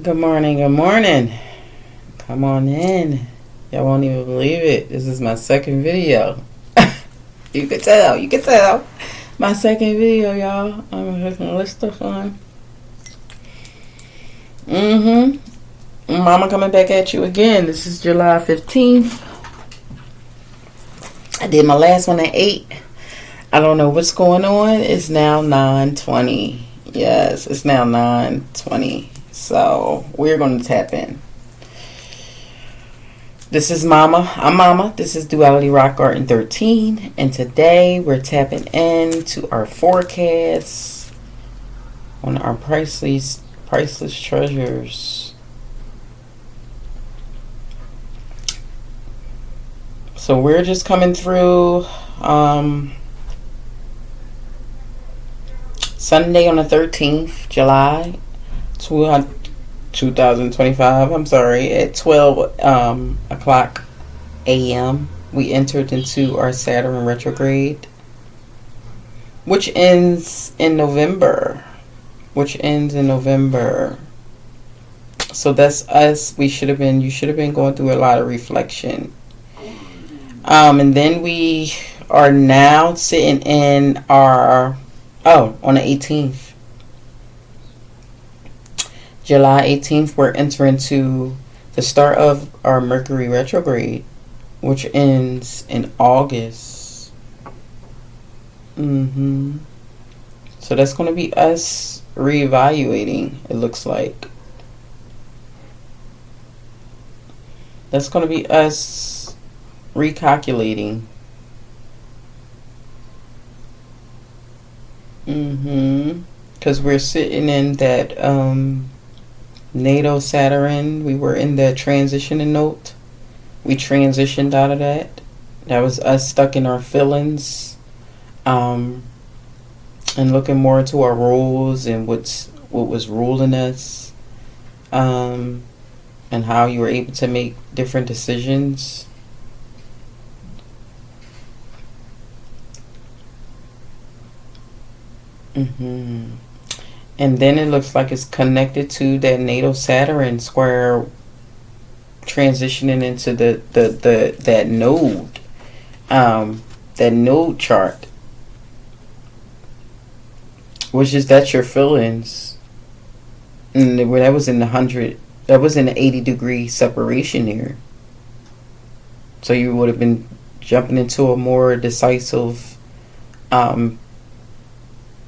Good morning, good morning. Come on in. Y'all won't even believe it. This is my second video. You could tell. My second video, y'all. I'm having a list of fun. Mama coming back at you again. This is July 15th. I did my last one at 8. I don't know what's going on. It's now 9:20. Yes, it's now 9:20. So we're going to tap in. This is Mama. I'm Mama. This is Duality Rock Garden 13. And today we're tapping into our forecast on our priceless treasures. So we're just coming through Sunday on the 13th, July 2025. I'm sorry, at 12 o'clock a.m. we entered into our Saturn retrograde, which ends in November. So that's us. You should have been going through a lot of reflection. And then we are now sitting in our on the 18th. July 18th, we're entering into the start of our Mercury retrograde, which ends in August. So that's going to be us reevaluating, it looks like. That's going to be us recalculating. Because we're sitting in that Natal Saturn. We were in the transitioning note. We transitioned out of that. That was us stuck in our feelings, and looking more into our rules and what was ruling us, and how you were able to make different decisions. And then it looks like it's connected to that natal Saturn square, transitioning into that node chart, which is that's your feelings. And that was in the 80-degree separation here. So you would have been jumping into a more decisive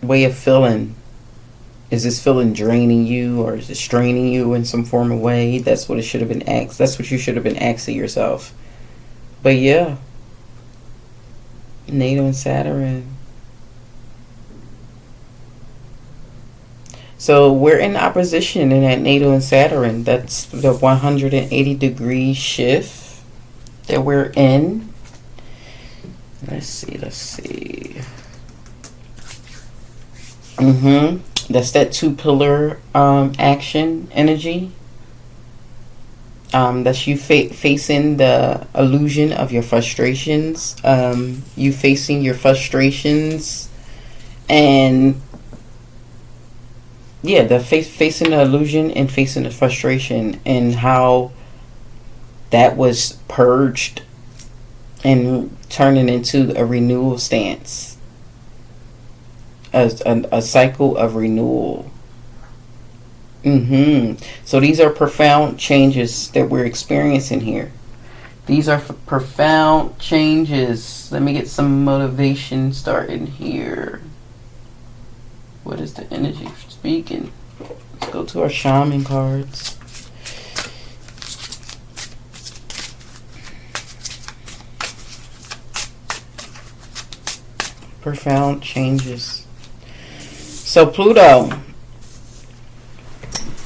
way of feeling. Is this feeling draining you, or is it straining you in some form of way? That's what it should have been asked. That's what you should have been asking yourself. But yeah, Natal and Saturn. So we're in opposition in that Natal and Saturn. That's the 180-degree shift that we're in. Let's see. That's that 2-pillar action energy. That's you facing the illusion of your frustrations. You facing your frustrations, and facing the illusion and facing the frustration, and how that was purged and turning into a renewal stance. A cycle of renewal. So these are profound changes that we're experiencing here. These are profound changes. Let me get some motivation starting here. What is the energy speaking? Let's go to our shaman cards. Profound changes. So Pluto,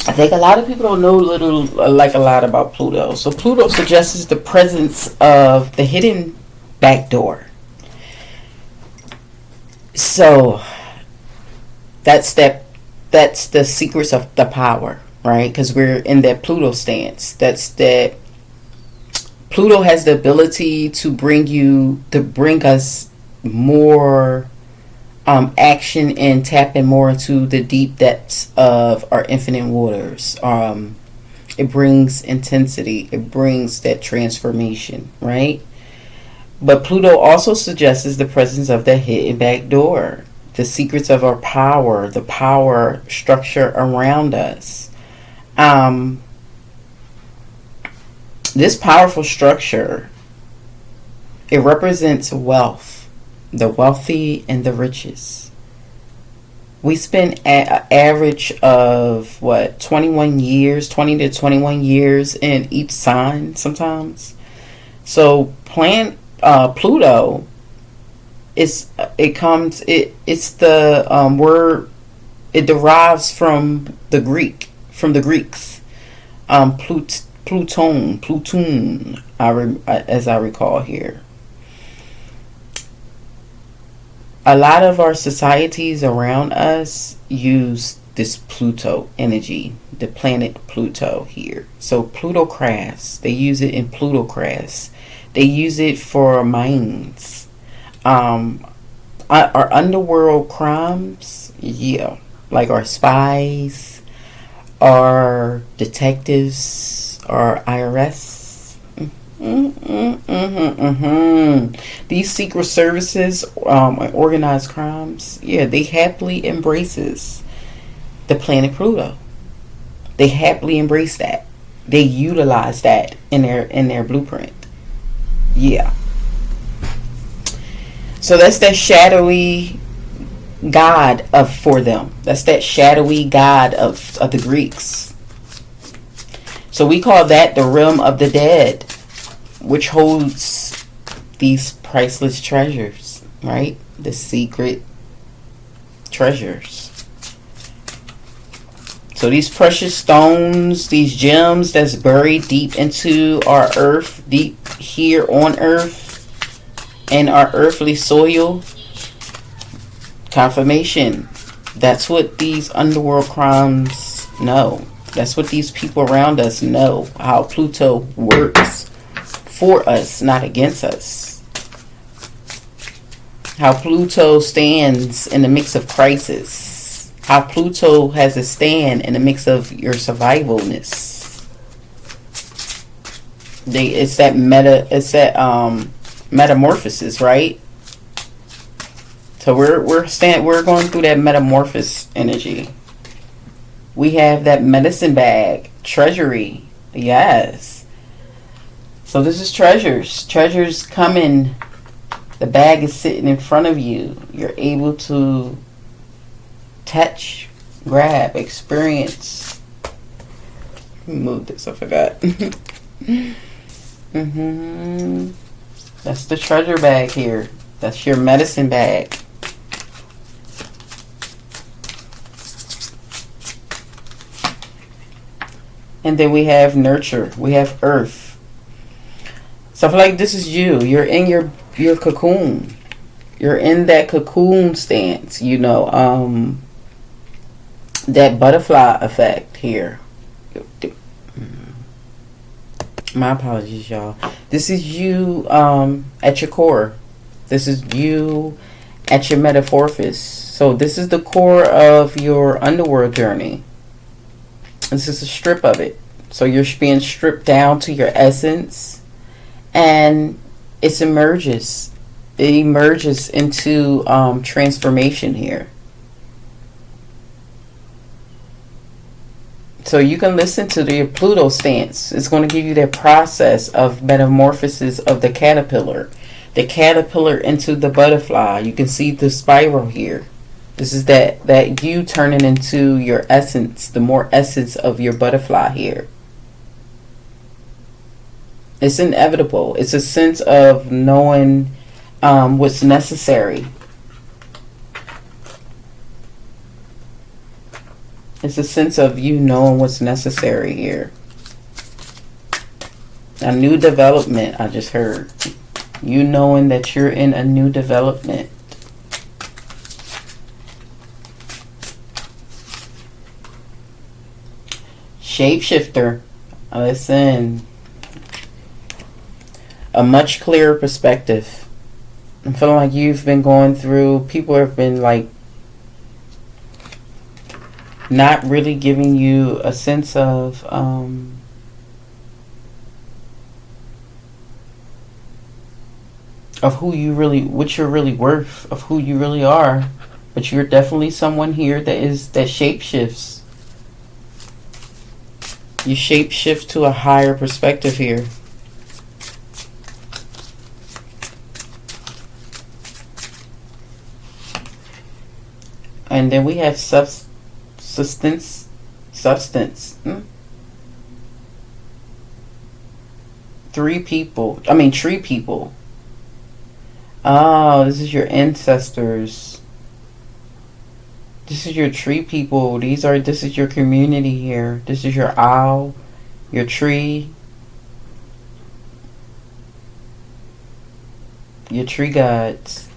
I think a lot of people don't know a lot about Pluto. So Pluto suggests the presence of the hidden back door. So that's the secrets of the power, right? Because we're in that Pluto stance. That's that Pluto has the ability to bring us more action and tapping more into the deep depths of our infinite waters. It brings intensity. It brings that transformation, right? But Pluto also suggests the presence of the hidden back door, the secrets of our power, the power structure around us. This powerful structure, it represents wealth, the wealthy and the riches. We spend an average of 21 years, 20 to 21 years in each sign sometimes. So Pluto it's the word, it derives from the Greeks, Pluton, as I recall here. A lot of our societies around us use this Pluto energy, the planet Pluto here. So plutocrats, they use it in plutocrats. They use it for mines. Our underworld crimes, yeah, like our spies, our detectives, our IRS. These secret services, organized crimes, yeah, they happily embraces the planet Pluto. They happily embrace that. They utilize that in their blueprint. Yeah. So that's that shadowy god for them. That's that shadowy god of the Greeks. So we call that the realm of the dead, which holds these priceless treasures, right? The secret treasures. So these precious stones, these gems that's buried deep into our earth, deep here on earth, and our earthly soil, confirmation. That's what these underworld crimes know. That's what these people around us know, how Pluto works for us, not against us. How Pluto stands in the mix of crisis. How Pluto has a stand in the mix of your survivalness. It's that metamorphosis, right? So we're going through that metamorphosis energy. We have that medicine bag, treasury, yes. So this is treasures. Treasures coming. The bag is sitting in front of you. You're able to touch, grab, experience. Move this, I forgot. That's the treasure bag here. That's your medicine bag. And then we have nurture. We have earth. So I feel like this is you. You're in your cocoon. You're in that cocoon stance, that butterfly effect here. My apologies, y'all. This is you at your core. This is you at your metamorphosis. So this is the core of your underworld journey. This is a strip of it. So you're being stripped down to your essence, and it emerges. It emerges into transformation here. So you can listen to your Pluto stance. It's going to give you that process of metamorphosis of the caterpillar into the butterfly. You can see the spiral here. This is that you turning into your essence, the more essence of your butterfly here. It's inevitable. It's a sense of knowing what's necessary. It's a sense of you knowing what's necessary here. A new development, I just heard. You knowing that you're in a new development. Shapeshifter. Listen. A much clearer perspective. I'm feeling like you've been going through, people have been like not really giving you a sense of who you really, what you're really worth, of who you really are. But you're definitely someone here that shapeshifts. You shapeshift to a higher perspective here. And then we have substance. Tree people. Oh, this is your ancestors. This is your tree people. This is your community here. This is your owl, your tree, your tree gods.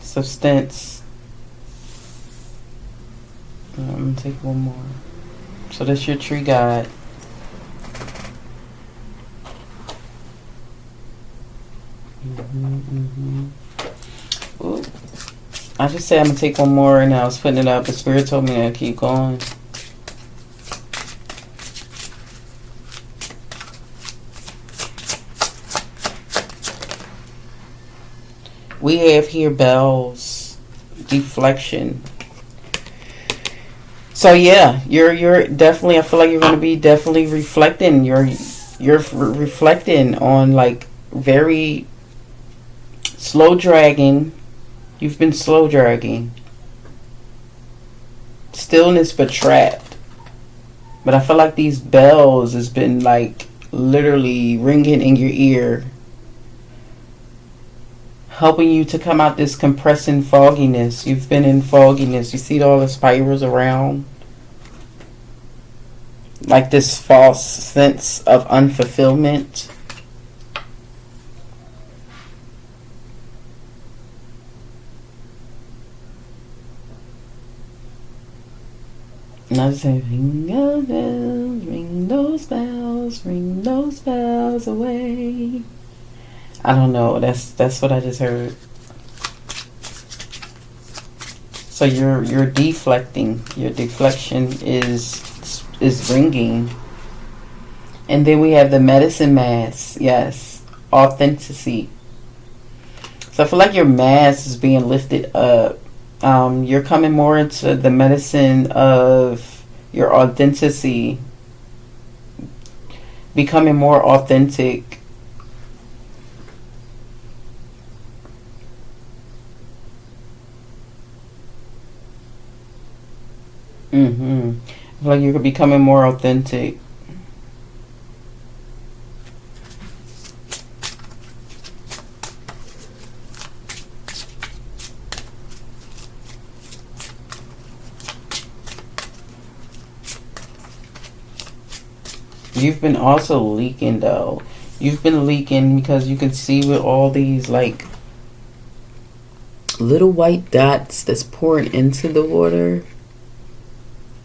Substance. I'm gonna take one more. So that's your tree god. Ooh. I just said I'm gonna take one more, and I was putting it up. The spirit told me to keep going. We have here bells, deflection. So yeah, you're definitely. I feel like you're gonna be definitely reflecting. You're reflecting on like very slow dragging. You've been slow dragging. Stillness but trapped. But I feel like these bells has been like literally ringing in your ear, helping you to come out this compressing fogginess. You've been in fogginess. You see all the spirals around. Like this false sense of unfulfillment. And I just say, ring those bells, ring those bells, ring those bells away. I don't know. That's what I just heard. So you're deflecting. Your deflection is ringing. And then we have the medicine mass. Yes, authenticity. So I feel like your mass is being lifted up. You're coming more into the medicine of your authenticity, becoming more authentic. I feel like you're becoming more authentic. You've been also leaking though. You've been leaking because you can see with all these like little white dots that's pouring into the water.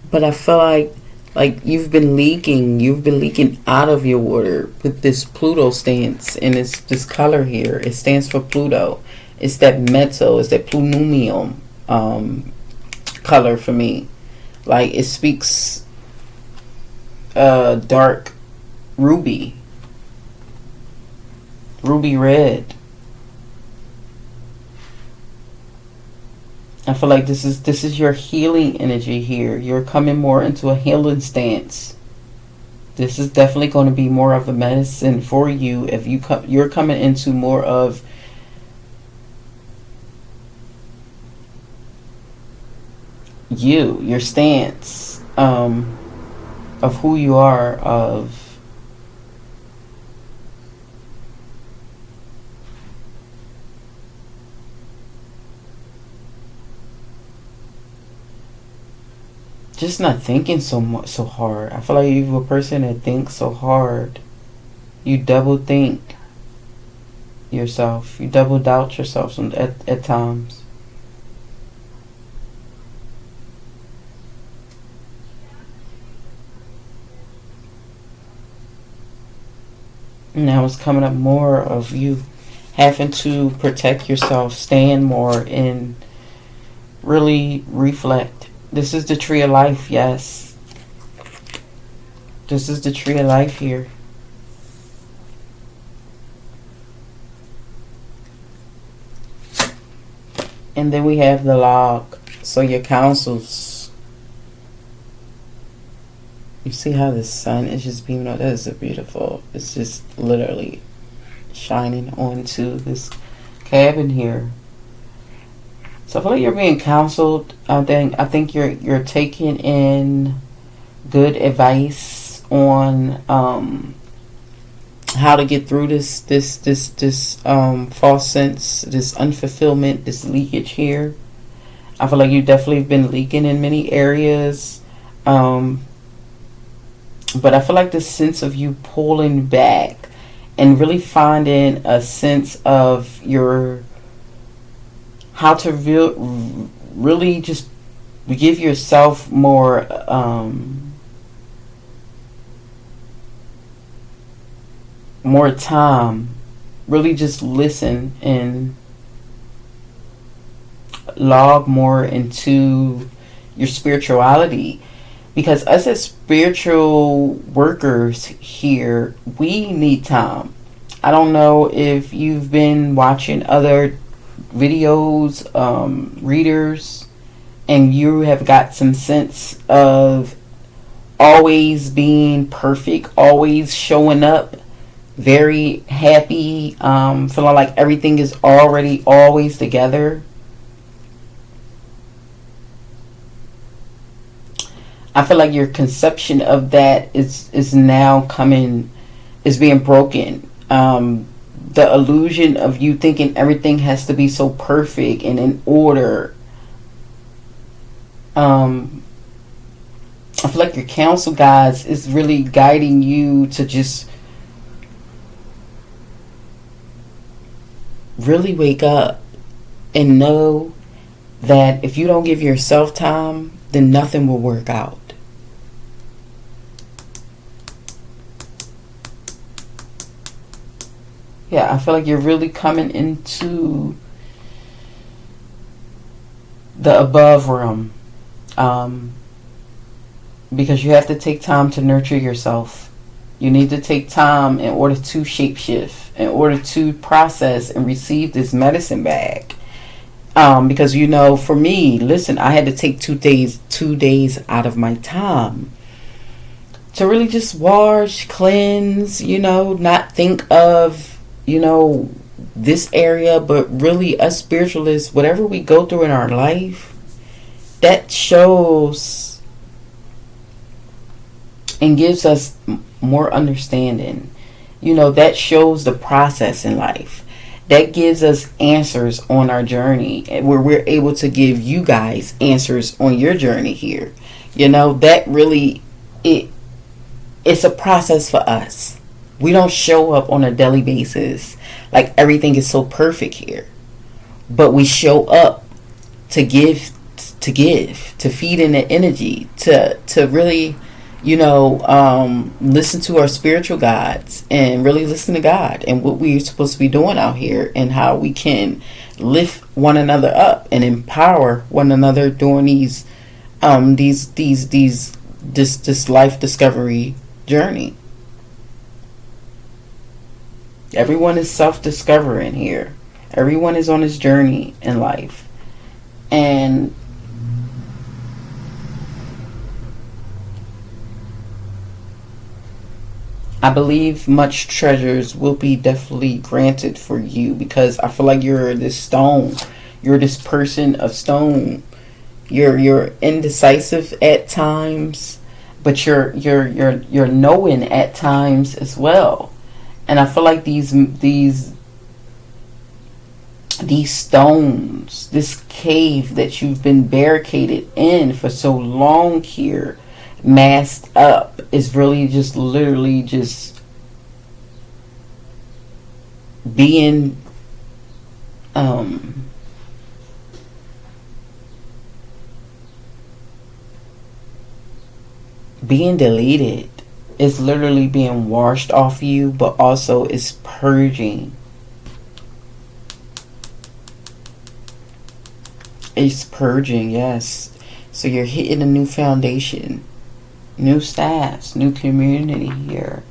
But I feel like you've been leaking out of your water with this Pluto stance, and it's this color here. It stands for Pluto. It's that metal, it's that plutonium color for me. Like it speaks dark ruby red. I feel like this is your healing energy here. You're coming more into a healing stance. This is definitely going to be more of a medicine for you if you're coming into more of your stance of who you are, of just not thinking so hard. I feel like you're a person that thinks so hard. You double think yourself. You double doubt yourself at times. Now it's coming up more of you having to protect yourself, stand more, and really reflect. This is the tree of life, yes. This is the tree of life here. And then we have the log. So your counsels. You see how the sun is just beaming out? That is a beautiful. It's just literally shining onto this cabin here. So I feel like you're being counseled. I think you're taking in good advice on how to get through this false sense, this unfulfillment, this leakage here. I feel like you definitely have been leaking in many areas. But I feel like the sense of you pulling back and really finding a sense of your how to really just give yourself more more time. Really just listen and log more into your spirituality. Because us as spiritual workers here, we need time. I don't know if you've been watching other videos, readers, and you have got some sense of always being perfect, always showing up, very happy, feeling like everything is already always together. I feel like your conception of that is now being broken. The illusion of you thinking everything has to be so perfect and in order. I feel like your counsel guides is really guiding you to just really wake up and know that if you don't give yourself time, then nothing will work out. Yeah, I feel like you're really coming into the above realm. Because you have to take time to nurture yourself. You need to take time in order to shapeshift, in order to process and receive this medicine bag. Because for me, listen, I had to take 2 days out of my time to really just wash, cleanse, not think of, this area, but really us spiritualists, whatever we go through in our life, that shows and gives us more understanding. That shows the process in life. That gives us answers on our journey, where we're able to give you guys answers on your journey here. That really, it's a process for us. We don't show up on a daily basis like everything is so perfect here. But we show up to give, to feed in the energy, to really, listen to our spiritual guides and really listen to God and what we're supposed to be doing out here and how we can lift one another up and empower one another during this life discovery journey. Everyone is self-discovering here. Everyone is on this journey in life. And I believe much treasures will be definitely granted for you, because I feel like you're this stone. You're this person of stone. You're indecisive at times, but you're knowing at times as well. And I feel like these stones, this cave that you've been barricaded in for so long here, masked up, is really just literally just being being deleted. It's literally being washed off you, but also it's purging. It's purging, yes. So you're hitting a new foundation, new staffs, new community here.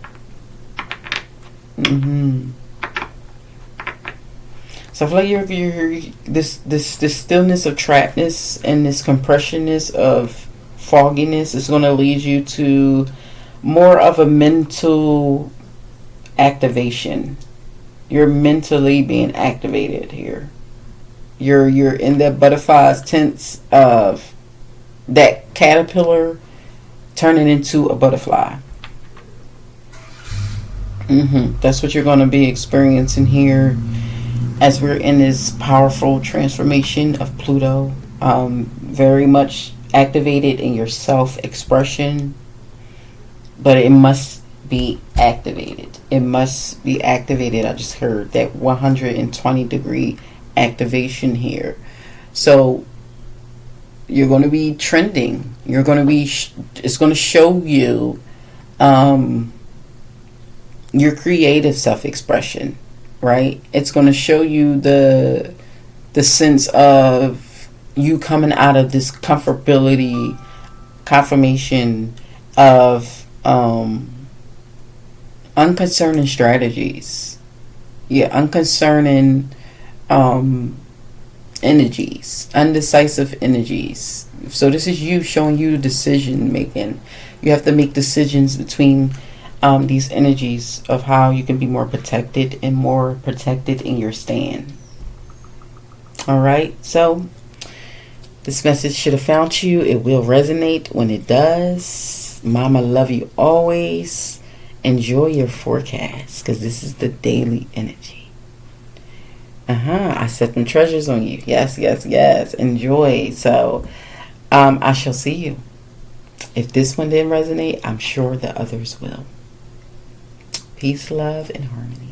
So I feel like you're this stillness of trappedness and this compressionness of fogginess is going to lead you to more of a mental activation. You're mentally being activated here. You're in that butterfly's tense of that caterpillar turning into a butterfly. That's what you're going to be experiencing here as we're in this powerful transformation of Pluto. Very much activated in your self-expression, but it must be activated. It must be activated. I just heard that 120-degree activation here. So you're going to be trending. You're going to be it's going to show you your creative self-expression, right? It's going to show you the sense of you coming out of this comfortability, confirmation of unconcerning strategies. Yeah, unconcerning energies, undecisive energies. So this is you showing you decision making. You have to make decisions between these energies of how you can be more protected and more protected in your stand. All right, so this message should have found you. It will resonate when it does. Mama love you always. Enjoy your forecast because this is the daily energy. I set them treasures on you. Yes, yes, yes. Enjoy. So I shall see you. If this one didn't resonate, I'm sure the others will. Peace, love, and harmony.